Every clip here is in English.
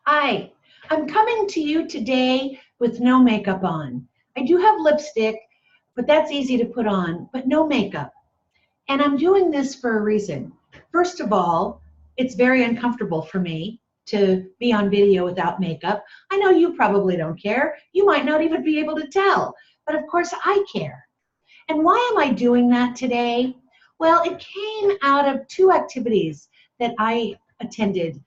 Hi, I'm coming to you today with no makeup on. I do have lipstick, but that's easy to put on, but no makeup. And I'm doing this for a reason. First of all, it's very uncomfortable for me to be on video without makeup. I know you probably don't care. You might not even be able to tell, but of course I care. And why am I doing that today? Well, it came out of two activities that I attended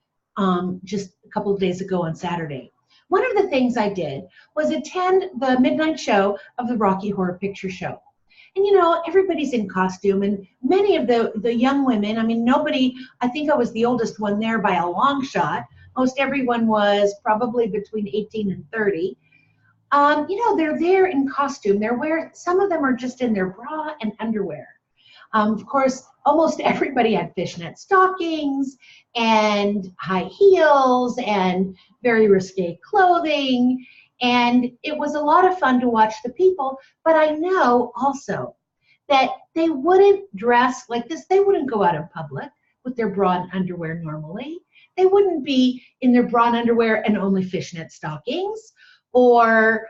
just a couple of days ago on Saturday. One of the things I did was attend the midnight show of the Rocky Horror Picture Show. And you know, everybody's in costume, and many of the young women, I mean, nobody, I think I was the oldest one there by a long shot. Most everyone was probably between 18 and 30. You know, they're there in costume. Some of them are just in their bra and underwear. Of course, almost everybody had fishnet stockings and high heels and very risque clothing. And it was a lot of fun to watch the people, but I know also that they wouldn't dress like this. They wouldn't go out in public with their bra and underwear normally. They wouldn't be in their bra and underwear and only fishnet stockings or,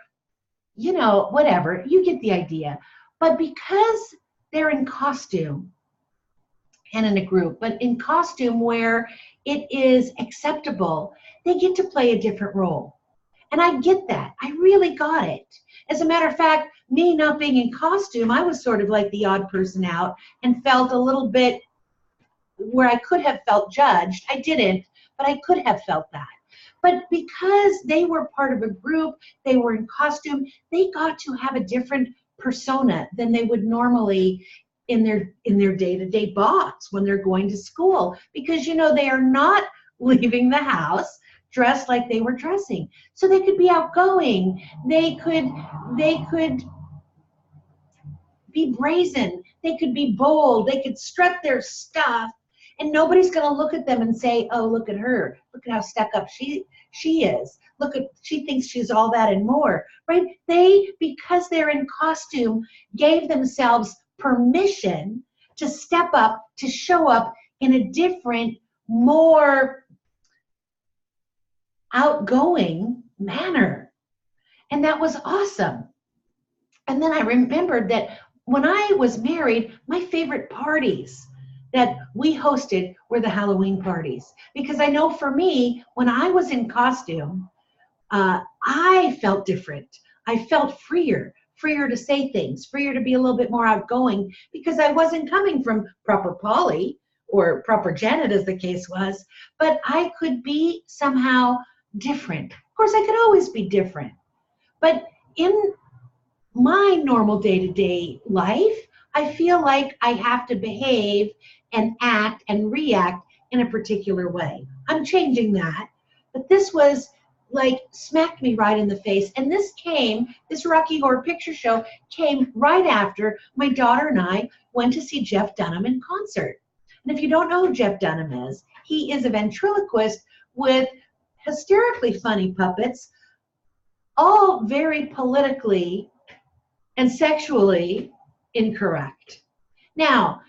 you know, whatever. You get the idea. But because they're in costume and in a group, but in costume where it is acceptable, they get to play a different role. And I get that. I really got it. As a matter of fact, me not being in costume, I was sort of like the odd person out and felt a little bit where I could have felt judged. I didn't, but I could have felt that. But because they were part of a group, they were in costume, they got to have a different persona than they would normally in their day-to-day box when they're going to school, because you know they are not leaving the house dressed like they were dressing. So they could be outgoing, they could be brazen, they could be bold, they could strut their stuff, and nobody's going to look at them and say, oh, look at her, look at how stuck up she is, she thinks she's all that and more, right? They, because they're in costume, gave themselves permission to step up, to show up in a different, more outgoing manner. And that was awesome. And then I remembered that when I was married, my favorite parties that we hosted were the Halloween parties. Because I know for me, when I was in costume, I felt different. I felt freer to say things, freer to be a little bit more outgoing, because I wasn't coming from proper Polly or proper Janet, as the case was, but I could be somehow different. Of course, I could always be different. But in my normal day-to-day life, I feel like I have to behave and act and react in a particular way. I'm changing that, but this was like smacked me right in the face. And this Rocky Horror Picture Show came right after my daughter and I went to see Jeff Dunham in concert. And if you don't know who Jeff Dunham is, he is a ventriloquist with hysterically funny puppets, all very politically and sexually incorrect. Now,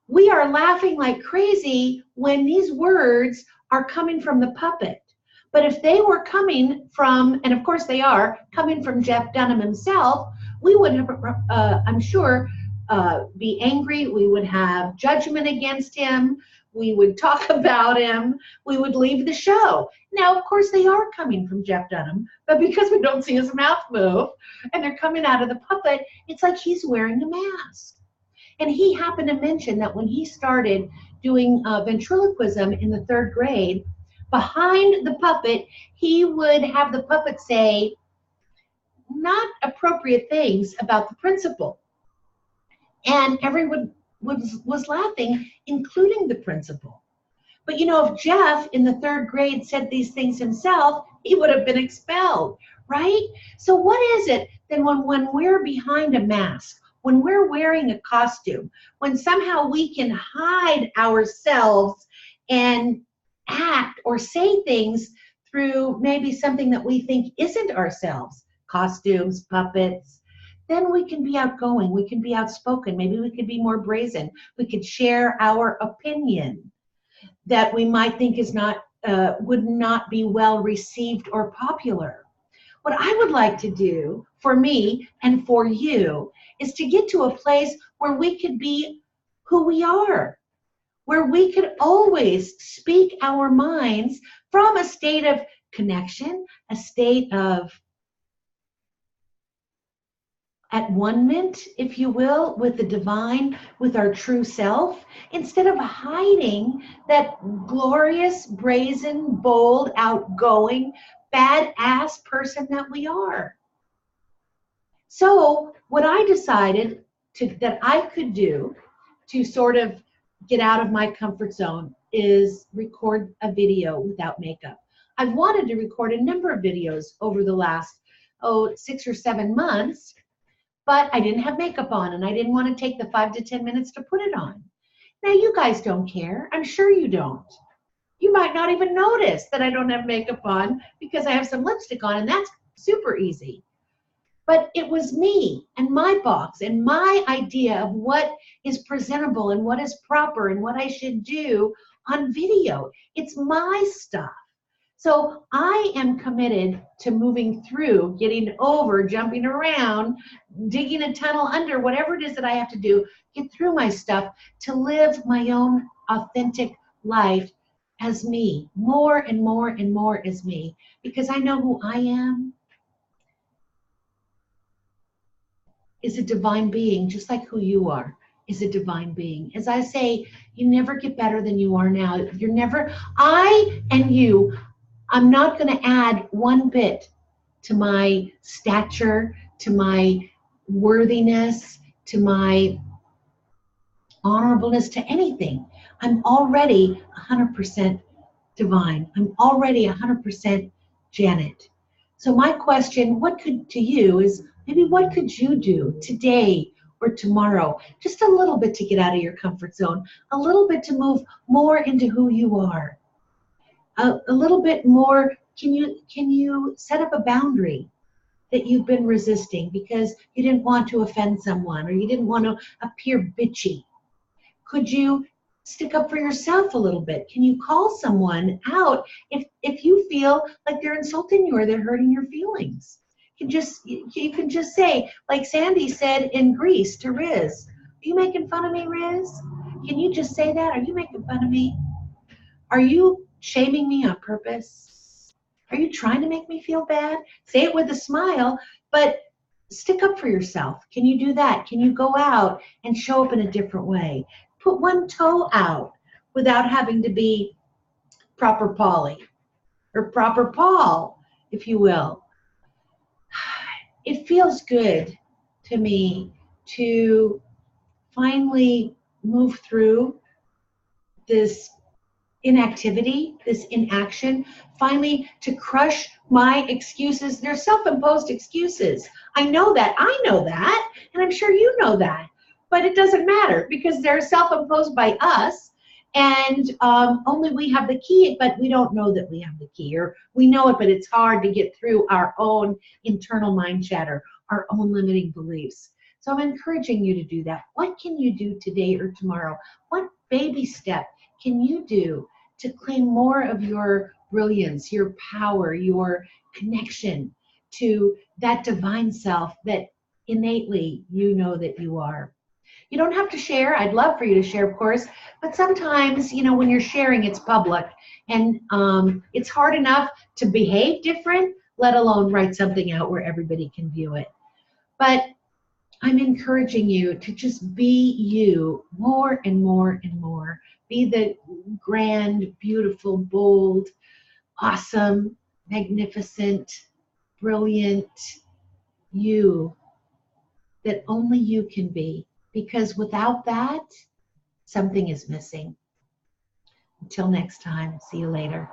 we are laughing like crazy when these words are coming from the puppet. But if they were coming from, and of course they are, coming from Jeff Dunham himself, we would have, I'm sure, be angry. We would have judgment against him. We would talk about him. We would leave the show. Now, of course, they are coming from Jeff Dunham, but because we don't see his mouth move and they're coming out of the puppet, it's like he's wearing a mask. And he happened to mention that when he started doing ventriloquism in the 3rd grade, behind the puppet, he would have the puppet say not appropriate things about the principal. And everyone was laughing, including the principal. But you know, if Jeff in the 3rd grade said these things himself, he would have been expelled, right? So what is it then when we're behind a mask, when we're wearing a costume, when somehow we can hide ourselves and act or say things through maybe something that we think isn't ourselves, costumes, puppets, then we can be outgoing, we can be outspoken, maybe we could be more brazen, we could share our opinion that we might think is not would not be well received or popular. What I would like to do for me and for you is to get to a place where we could be who we are, where we could always speak our minds from a state of connection, a state of at one-ment, if you will, with the divine, with our true self, instead of hiding that glorious, brazen, bold, outgoing, badass person that we are. So what I decided that I could do to sort of get out of my comfort zone is record a video without makeup. I've wanted to record a number of videos over the last 6 or 7 months, but I didn't have makeup on and I didn't want to take the 5 to 10 minutes to put it on. Now you guys don't care. I'm sure you don't. You might not even notice that I don't have makeup on because I have some lipstick on, and that's super easy. But it was me and my box and my idea of what is presentable and what is proper and what I should do on video. It's my stuff. So I am committed to moving through, getting over, jumping around, digging a tunnel under, whatever it is that I have to do, get through my stuff to live my own authentic life as me, more and more and more as me, because I know who I am is a divine being, just like who you are is a divine being. As I say, you never get better than you are now. You're never, I and you, I'm not going to add one bit to my stature, to my worthiness, to my honorableness, to anything. I'm already 100% divine. I'm already 100% Janet. So my question, to you is maybe what could you do today or tomorrow? Just a little bit to get out of your comfort zone, a little bit to move more into who you are. A little bit more, can you set up a boundary that you've been resisting because you didn't want to offend someone or you didn't want to appear bitchy? Could you stick up for yourself a little bit? Can you call someone out if you feel like they're insulting you or they're hurting your feelings? You can just say, like Sandy said in Greece to Riz, "Are you making fun of me, Riz? Can you just say that? Are you making fun of me? Are you shaming me on purpose? Are you trying to make me feel bad?" Say it with a smile, but stick up for yourself. Can you do that? Can you go out and show up in a different way? Put one toe out without having to be proper Polly or proper Paul, if you will. It feels good to me to finally move through this inactivity, this inaction, finally to crush my excuses. They're self-imposed excuses. I know that, and I'm sure you know that, but it doesn't matter because they're self-imposed by us, and only we have the key, but we don't know that we have the key, or we know it, but it's hard to get through our own internal mind chatter, our own limiting beliefs. So I'm encouraging you to do that. What can you do today or tomorrow? What baby step can you do to claim more of your brilliance, your power, your connection to that divine self that innately you know that you are? You don't have to share. I'd love for you to share, of course, but sometimes, when you're sharing, it's public, and it's hard enough to behave different, let alone write something out where everybody can view it. But I'm encouraging you to just be you more and more and more. Be the grand, beautiful, bold, awesome, magnificent, brilliant you that only you can be. Because without that, something is missing. Until next time, see you later.